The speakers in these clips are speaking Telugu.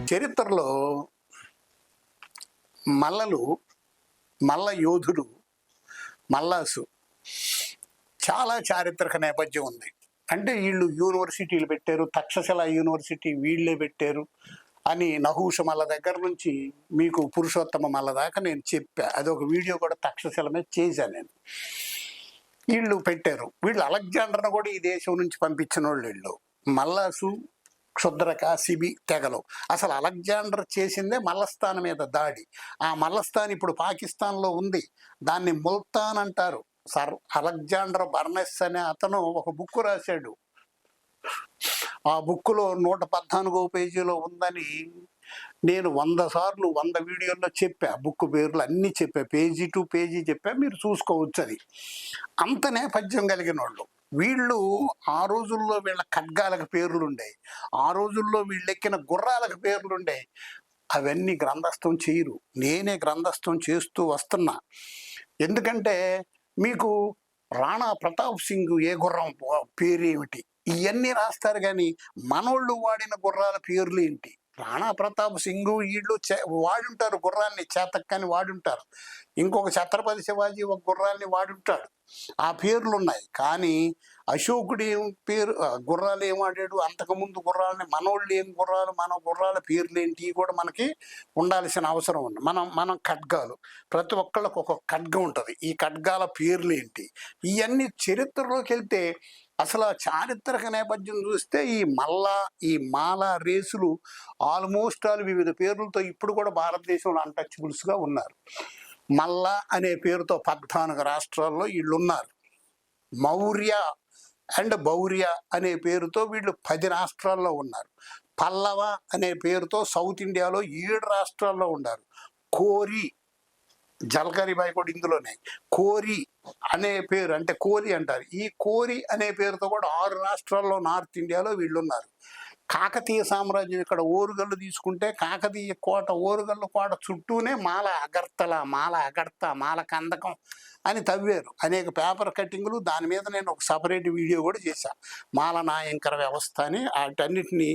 చరిత్రలో మల్లలు, మల్ల యోధుడు, మల్లాసు చాలా చారిత్రక నేపథ్యం ఉంది. అంటే వీళ్ళు యూనివర్సిటీలు పెట్టారు, తక్షశిల యూనివర్సిటీ వీళ్ళే పెట్టారు అని నహూష మల్ల దగ్గర నుంచి మీకు పురుషోత్తమ మల్ల దాకా నేను చెప్పా. అదొక వీడియో కూడా తక్షశిల మీద చేశాను నేను. వీళ్ళు పెట్టారు. వీళ్ళు అలెగ్జాండర్ను కూడా ఈ దేశం నుంచి పంపించిన వాళ్ళు వీళ్ళు. మల్లాసు, క్షుద్రక, సిబి తెగలు. అసలు అలెగ్జాండర్ చేసిందే మల్లస్థాన్ మీద దాడి. ఆ మల్లస్థాన్ ఇప్పుడు పాకిస్తాన్లో ఉంది. దాన్ని ముల్తాన్ అంటారు. అలెగ్జాండర్ బర్నెస్ అనే అతను ఒక బుక్ రాశాడు. ఆ బుక్లో 114వ పేజీలో ఉందని నేను 100 సార్లు 100 వీడియోల్లో చెప్పా. బుక్ పేర్లు అన్నీ చెప్పా, పేజీ టు పేజీ చెప్పా, మీరు చూసుకోవచ్చు. అది అంత నేపథ్యం కలిగిన వాళ్ళు వీళ్ళు. ఆ రోజుల్లో వీళ్ళ ఖడ్గాలకు పేర్లుండే, ఆ రోజుల్లో వీళ్ళెక్కిన గుర్రాలకు పేర్లుండే. అవన్నీ గ్రంథస్థం చేయరు, నేనే గ్రంథస్థం చేస్తూ వస్తున్నా. ఎందుకంటే మీకు రాణా ప్రతాప్ సింగ్ ఏ గుర్రం పేరేమిటి ఇవన్నీ రాస్తారు, కానీ మనోళ్ళు వాడిన గుర్రాల పేర్లు ఏంటి? రాణా ప్రతాప్ సింగ్ వీళ్ళు వాడుంటారు గుర్రాన్ని, చేతక్కని వాడుంటారు. ఇంకొక ఛత్రపతి శివాజీ ఒక గుర్రాన్ని వాడుంటాడు. ఆ పేర్లు ఉన్నాయి. కానీ అశోకుడు ఏం పేరు గుర్రాలు ఏం వాడాడు, అంతకుముందు గుర్రాలని మనోళ్ళు ఏం గుర్రాలు, మన గుర్రాల పేర్లు ఏంటి కూడా మనకి ఉండాల్సిన అవసరం ఉంది. మనం ఖడ్గాలు, ప్రతి ఒక్కళ్ళకు ఒక ఖడ్గం ఉంటుంది. ఈ ఖడ్గాల పేర్లు ఏంటి, ఇవన్నీ చరిత్రలోకి వెళ్తే అసలు ఆ చారిత్రక నేపథ్యం చూస్తే ఈ మాల రేసులు ఆల్మోస్ట్ ఆల్ వివిధ పేర్లతో ఇప్పుడు కూడా భారతదేశంలో అన్టచబుల్స్గా ఉన్నారు. మల్ల అనే పేరుతో 14 రాష్ట్రాల్లో వీళ్ళు ఉన్నారు. మౌర్య అండ్ బౌర్య అనే పేరుతో వీళ్ళు 10 రాష్ట్రాల్లో ఉన్నారు. పల్లవ అనే పేరుతో సౌత్ ఇండియాలో 7 రాష్ట్రాల్లో ఉన్నారు. కోరి, జల్కరిబాయి కూడా ఇందులోనే. కోరి అనే పేరు అంటే కోరి అంటారు. ఈ కోరి అనే పేరుతో కూడా 6 రాష్ట్రాల్లో నార్త్ ఇండియాలో వీళ్ళు ఉన్నారు. కాకతీయ సామ్రాజ్యం ఇక్కడ ఓరుగల్లు తీసుకుంటే కాకతీయ కోట, ఓరుగల్లు కోట చుట్టూనే మాల అగర్తల, మాల అగర్త, మాల కందకం అని తవ్వారు. అనేక పేపర్ కట్టింగులు. దాని మీద నేను ఒక సపరేట్ వీడియో కూడా చేశాను. మాల నాయంకర వ్యవస్థ అని వాటన్నిటినీ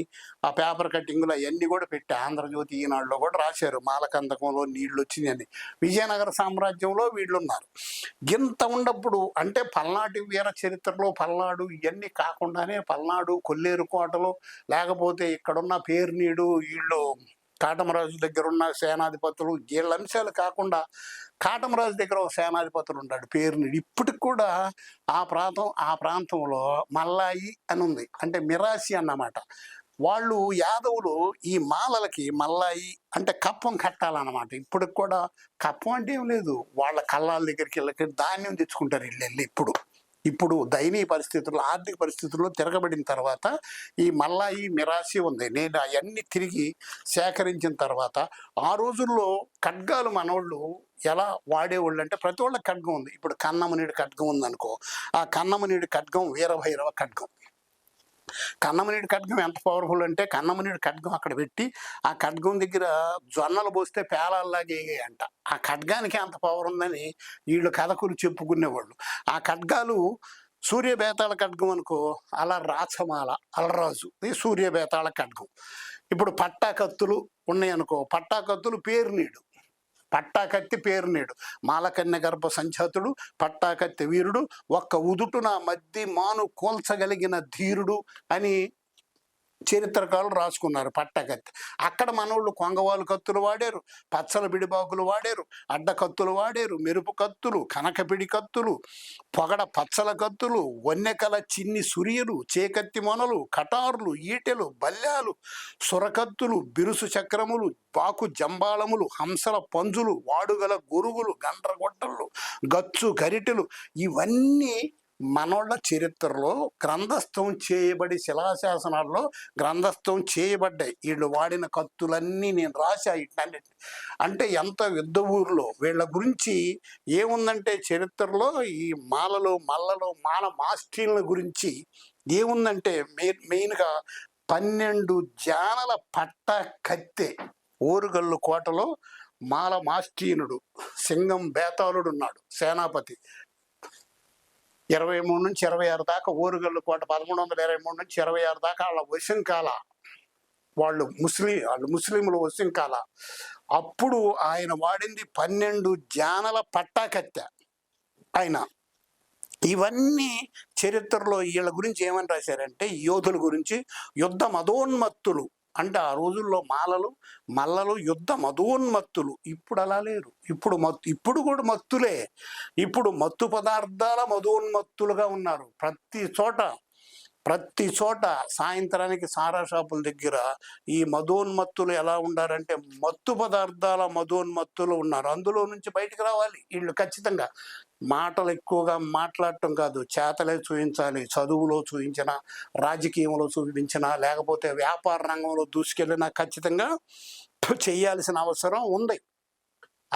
ఆ పేపర్ కట్టింగులు అవన్నీ కూడా పెట్టి ఆంధ్రజ్యోతి ఈనాడులో కూడా రాశారు. మాల కందకంలో నీళ్లు వచ్చినాయని. విజయనగర సామ్రాజ్యంలో వీళ్ళున్నారు. ఇంత ఉన్నప్పుడు అంటే పల్నాటి వీర చరిత్రలో పల్నాడు ఇవన్నీ కాకుండానే పల్నాడు, కొల్లేరు కోటలు, లేకపోతే ఇక్కడున్న పేర్నీడు, వీళ్ళు కాటమరాజు దగ్గర ఉన్న సేనాధిపతులు, వీళ్ళ అంశాలు కాకుండా కాటమరాజు దగ్గర ఒక సేనాధిపతులు ఉంటాడు పేర్నీడు. ఇప్పటికి కూడా ఆ ప్రాంతంలో మల్లాయి అని ఉంది, అంటే మిరాసి అన్నమాట. వాళ్ళు యాదవులు ఈ మాలలకి మల్లాయి అంటే కప్పం కట్టాలన్నమాట. ఇప్పటికి కూడా కప్పం అంటే ఏం లేదు, వాళ్ళ కళ్ళాల దగ్గరికి వెళ్ళకి ధాన్యం తెచ్చుకుంటారు వెళ్ళి. ఇప్పుడు దయనీయ పరిస్థితుల్లో, ఆర్థిక పరిస్థితుల్లో తిరగబడిన తర్వాత ఈ మల్లాయి మిరాసి ఉంది. నేను అవన్నీ తిరిగి సేకరించిన తర్వాత ఆ రోజుల్లో ఖడ్గాలు మనోళ్ళు ఎలా వాడేవాళ్ళు అంటే ప్రతి వాళ్ళ ఖడ్గం ఉంది. ఇప్పుడు కన్నమనేడు ఖడ్గం ఉందనుకో, ఆ కన్నమనేడు ఖడ్గం వీరభైరవ ఖడ్గం. కన్నమనేడు ఖడ్గం ఎంత పవర్ఫుల్ అంటే కన్నమనేడు ఖడ్గం అక్కడ పెట్టి ఆ ఖడ్గం దగ్గర జొన్నలు పోస్తే పేలాల్లాగే అంట. ఆ ఖడ్గానికి అంత పవర్ ఉందని వీళ్ళు కథకులు చెప్పుకునేవాళ్ళు. ఆ ఖడ్గాలు సూర్యబేతాళ ఖడ్గం అనుకో, అలా రాచమాల అలరాజు సూర్యబేతాళ ఖడ్గం. ఇప్పుడు పట్టాకత్తులు ఉన్నాయి అనుకో, పట్టాకత్తులు పేర్నీడు, పట్టాకత్తి పేరునేడు, మాలకన్య గర్భ సంచాతుడు, పట్టాకత్తి వీరుడు, ఒక్క ఉదుటున మద్ది మాను కోల్చగలిగిన ధీరుడు అని చరిత్రకారులు రాసుకున్నారు. పట్టకత్తి. అక్కడ మనోళ్ళు కొంగవాలు కత్తులు వాడారు, పచ్చల బిడిబాకులు వాడారు, అడ్డ కత్తులు వాడారు, మెరుపు కత్తులు, కనకపిడి కత్తులు, పొగడ పచ్చల కత్తులు, వన్నెకల చిన్ని సురియలు, చేకత్తి మొనలు, కటార్లు, ఈటెలు, బల్యాలు, సురకత్తులు, బిరుసు చక్రములు, బాకు జంబాళములు, హంసల పంజులు, వాడుగల గొరుగులు, గండ్రగొట్టలు, గచ్చు గరిటెలు, ఇవన్నీ మనోళ్ళ చరిత్రలో గ్రంథస్థం చేయబడి శిలాశాసనాల్లో గ్రంథస్థం చేయబడ్డాయి. వీళ్ళు వాడిన కత్తులన్నీ నేను రాశా ఇట్లన్నిటి. అంటే ఎంత యుద్ధ ఊరిలో వీళ్ళ గురించి ఏముందంటే చరిత్రలో ఈ మల్లలు మాల మాస్టర్ల గురించి ఏముందంటే మెయిన్గా 12 జానల పట్ట కత్తె ఓరుగల్లు కోటలో మాల మాస్టీనుడు సింగం బేతాళుడు ఉన్నాడు, సేనాపతి. 23 నుంచి 26 దాకా ఓరుగల్లు కోట, 1123 నుంచి 26 దాకా వాళ్ళ వశంకాల వాళ్ళు ముస్లింలు వసింకాల. అప్పుడు ఆయన వాడింది 12 జానల పట్టాకత్తె ఆయన. ఇవన్నీ చరిత్రలో వీళ్ళ గురించి ఏమని రాశారంటే, యోధుల గురించి యుద్ధ మదోన్మత్తులు అంటే ఆ రోజుల్లో మల్లలు యుద్ధ మదోన్మత్తులు. ఇప్పుడు అలా లేరు. ఇప్పుడు కూడా మత్తులే. ఇప్పుడు మత్తు పదార్థాల మదోన్మత్తులుగా ఉన్నారు. ప్రతి చోట సాయంత్రానికి సారా షాపుల దగ్గర ఈ మదోన్మత్తులు ఎలా ఉండారంటే మత్తు పదార్థాల మదోన్మత్తులు ఉన్నారు. అందులో నుంచి బయటకు రావాలి వీళ్ళు ఖచ్చితంగా. మాటలు ఎక్కువగా మాట్లాడటం కాదు, చేతలే చూపించాలి. చదువులో చూపించినా, రాజకీయంలో చూపించినా, లేకపోతే వ్యాపార రంగంలో దూసుకెళ్ళినా ఖచ్చితంగా చేయాల్సిన అవసరం ఉంది.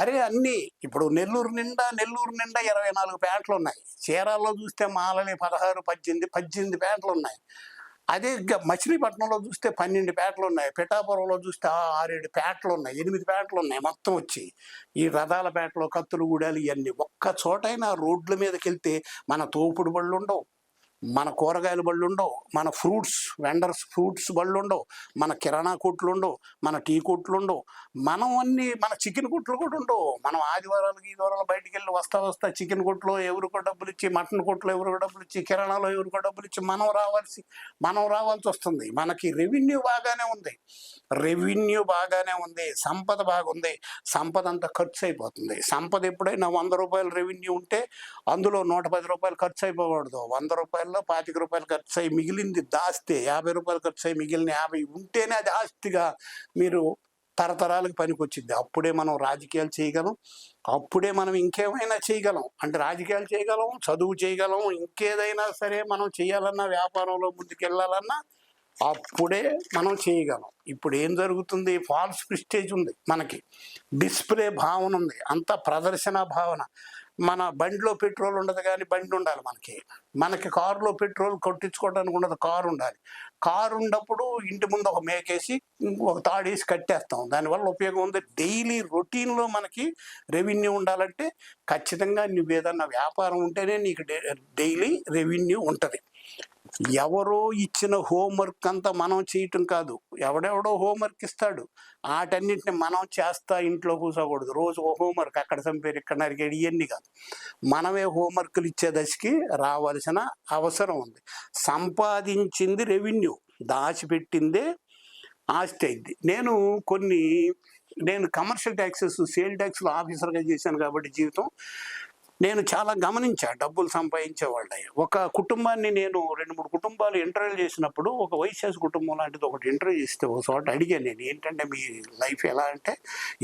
అరే అన్నీ ఇప్పుడు నెల్లూరు నిండా 24 ప్యాంట్లు ఉన్నాయి. చీరాల్లో చూస్తే మాలలే 16, 18 ప్యాంట్లు ఉన్నాయి. అదే మచిలీపట్నంలో చూస్తే 12 ప్యాంట్లు ఉన్నాయి. పిఠాపురంలో చూస్తే 6-7 ప్యాంట్లు ఉన్నాయి. 8 ప్యాంట్లు ఉన్నాయి మొత్తం వచ్చి. ఈ రథాల పేటలో కత్తులు గూడాలు ఇవన్నీ. ఒక్క చోటైనా రోడ్ల మీదకి వెళ్తే మన తోపుడు బళ్ళు ఉండవు, మన కూరగాయల బళ్ళు ఉండవు, మన ఫ్రూట్స్ బళ్ళు ఉండవు, మన కిరాణా కొట్లు ఉండవు, మన టీ కొట్లు ఉండవు, మన చికెన్ కొట్లు కూడా ఉండవు. మనం ఆదివారాలు బయటికి వెళ్ళి వస్తా చికెన్ కొట్లో ఎవరికో డబ్బులు ఇచ్చి, మటన్ కొట్లో ఎవరికో డబ్బులు ఇచ్చి, కిరాణాలో ఎవరికో డబ్బులు ఇచ్చి మనం రావాల్సి వస్తుంది. మనకి రెవెన్యూ బాగానే ఉంది, సంపద బాగుంది. సంపద అంతా ఖర్చు అయిపోతుంది. సంపద ఎప్పుడైనా 100 రూపాయలు రెవెన్యూ ఉంటే అందులో 110 రూపాయలు ఖర్చు అయిపోకూడదు. 100 రూపాయల్లో 25 రూపాయలు ఖర్చు అయ్యి మిగిలింది దాస్తే 50 రూపాయలు ఖర్చు అయ్యి మిగిలిన 50 ఉంటేనే అది ఆస్తిగా మీరు తరతరాలకు పనికొచ్చింది. అప్పుడే మనం రాజకీయాలు చేయగలం, అప్పుడే మనం ఇంకేమైనా చేయగలం. అంటే రాజకీయాలు చేయగలం, చదువు చేయగలం, ఇంకేదైనా సరే మనం చేయాలన్నా, వ్యాపారంలో ముందుకెళ్ళాలన్నా అప్పుడే మనం చేయగలం. ఇప్పుడు ఏం జరుగుతుంది? ఫాల్స్ ప్రిస్టేజ్ ఉంది, మనకి డిస్ప్లే భావన ఉంది, అంతా ప్రదర్శన భావన. మన బండిలో పెట్రోల్ ఉండదు కానీ బండి ఉండాలి మనకి కారులో పెట్రోల్ కొట్టించుకోవడానికి ఉండదు, కారు ఉండాలి. కారు ఉన్నప్పుడు ఇంటి ముందు ఒక మేకేసి ఒక తాడేసి కట్టేస్తాం. దానివల్ల ఉపయోగం ఉంది. డైలీ రొటీన్లో మనకి రెవెన్యూ ఉండాలంటే ఖచ్చితంగా నువ్వు ఏదన్నా వ్యాపారం ఉంటేనే నీకు డైలీ రెవెన్యూ ఉంటుంది. ఎవరో ఇచ్చిన హోంవర్క్ అంతా మనం చేయటం కాదు, ఎవడెవడో హోంవర్క్ ఇస్తాడు, వాటన్నింటిని మనం చేస్తా ఇంట్లో కూర్చోకూడదు. రోజు ఓ హోంవర్క్, అక్కడ చంపేరు ఇక్కడ నరికేడు, ఇవన్నీ కాదు. మనమే హోంవర్క్లు ఇచ్చే దశకి రావాల్సిన అవసరం ఉంది. సంపాదించింది రెవెన్యూ, దాచిపెట్టిందే ఆస్తి అయింది. నేను కమర్షియల్ ట్యాక్సెస్, సేల్ ట్యాక్స్లో ఆఫీసర్గా చేశాను కాబట్టి జీవితం నేను చాలా గమనించా. డబ్బులు సంపాదించే వాళ్ళ ఒక కుటుంబాన్ని నేను 2-3 కుటుంబాలు ఇంటర్వ్యూ చేసినప్పుడు, ఒక వైశ్యాస్ కుటుంబం లాంటిది ఒకటి ఇంటర్వ్యూ చేస్తే ఒక చోట అడిగాను నేను, ఏంటంటే మీ లైఫ్ ఎలా అంటే,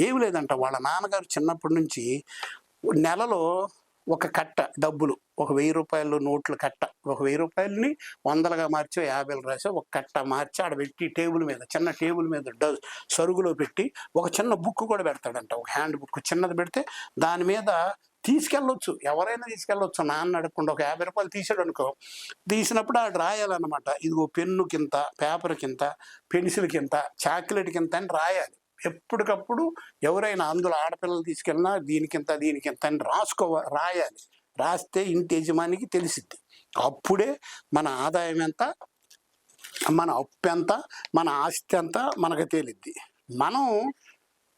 ఏమి లేదంట, వాళ్ళ నాన్నగారు చిన్నప్పటి నుంచి నెలలో ఒక కట్ట డబ్బులు, ఒక 1000 రూపాయలు నోట్ల కట్ట, ఒక 1000 రూపాయలని 100లుగా మార్చి 50లు రాసి ఒక కట్ట మార్చి ఆడ పెట్టి టేబుల్ మీద, చిన్న టేబుల్ మీద సరుగులో పెట్టి ఒక చిన్న బుక్ కూడా పెడతాడంట, ఒక హ్యాండ్ బుక్ చిన్నది పెడితే దాని మీద తీసుకెళ్ళొచ్చు, ఎవరైనా తీసుకెళ్ళొచ్చు. నాన్న అడగకుండా ఒక 50 రూపాయలు తీసాడు అనుకో, తీసినప్పుడు ఆడు రాయాలన్నమాట. ఇదిగో పెన్ను కింత, పేపర్ కింత, పెన్సిల్ కింత, చాక్లెట్ కింత అని రాయాలి. ఎప్పటికప్పుడు ఎవరైనా అందులో ఆడపిల్లలు తీసుకెళ్ళినా దీనికింత అని రాయాలి. రాస్తే ఇంటి యజమానికి తెలిసిద్ది. అప్పుడే మన ఆదాయం ఎంత, మన అప్పు ఎంత, మన ఆస్తి ఎంత మనకు తేలిద్ది. మనం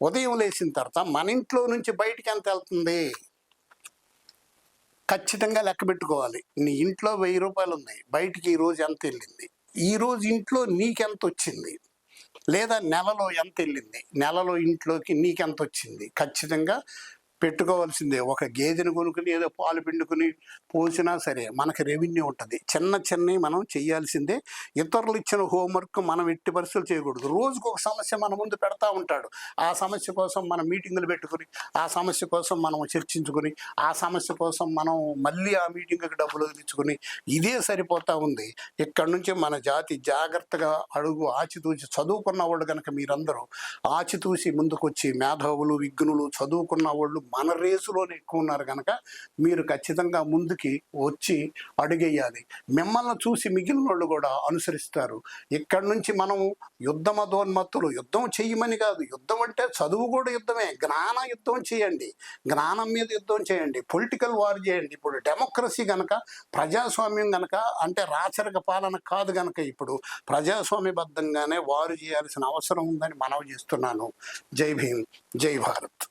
ఉదయం లేచిన తర్వాత మన ఇంట్లో నుంచి బయటికి ఎంత వెళ్తుంది ఖచ్చితంగా లెక్క పెట్టుకోవాలి. నీ ఇంట్లో 1000 రూపాయలు ఉన్నాయి, బయటికి ఈరోజు ఎంత వెళ్ళింది, ఈరోజు ఇంట్లో నీకెంత వచ్చింది, లేదా నెలలో ఎంత వెళ్ళింది, నెలలో ఇంట్లోకి నీకెంత వచ్చింది ఖచ్చితంగా పెట్టుకోవాల్సిందే. ఒక గేదెను కొనుక్కుని ఏదో పాలు పిండుకుని పోసినా సరే మనకి రెవెన్యూ ఉంటుంది. చిన్నవి మనం చేయాల్సిందే. ఇతరులు ఇచ్చిన హోంవర్క్ మనం ఎట్టి పరిస్థితులు చేయకూడదు. రోజుకు ఒక సమస్య మన ముందు పెడతా ఉంటాడు. ఆ సమస్య కోసం మనం మీటింగులు పెట్టుకుని, ఆ సమస్య కోసం మనం చర్చించుకుని, ఆ సమస్య కోసం మనం మళ్ళీ ఆ మీటింగ్కి డబ్బులు వదిలించుకుని ఇదే సరిపోతా ఉంది. ఇక్కడ నుంచి మన జాతి జాగ్రత్తగా ఆచితూచి చదువుకున్న వాళ్ళు కనుక మీరందరూ ఆచితూసి ముందుకొచ్చి, మేధావులు, విఘ్నులు, చదువుకున్న వాళ్ళు మన రేసులోనే ఎక్కువ ఉన్నారు కనుక మీరు ఖచ్చితంగా ముందుకి వచ్చి అడుగేయాలి. మిమ్మల్ని చూసి మిగిలిన వాళ్ళు కూడా అనుసరిస్తారు. ఇక్కడి నుంచి మనం యుద్ధమధోన్మత్తులు, యుద్ధం చెయ్యమని కాదు, యుద్ధం అంటే చదువు కూడా యుద్ధమే, జ్ఞాన యుద్ధం చేయండి, జ్ఞానం మీద యుద్ధం చేయండి, పొలిటికల్ వార్ చేయండి. ఇప్పుడు డెమోక్రసీ గనక, ప్రజాస్వామ్యం గనక, అంటే రాచరిక పాలన కాదు గనక ఇప్పుడు ప్రజాస్వామ్యబద్ధంగానే వారు చేయాల్సిన అవసరం ఉందని మనవి చేస్తున్నాను. జై భీమ్, జై భారత్.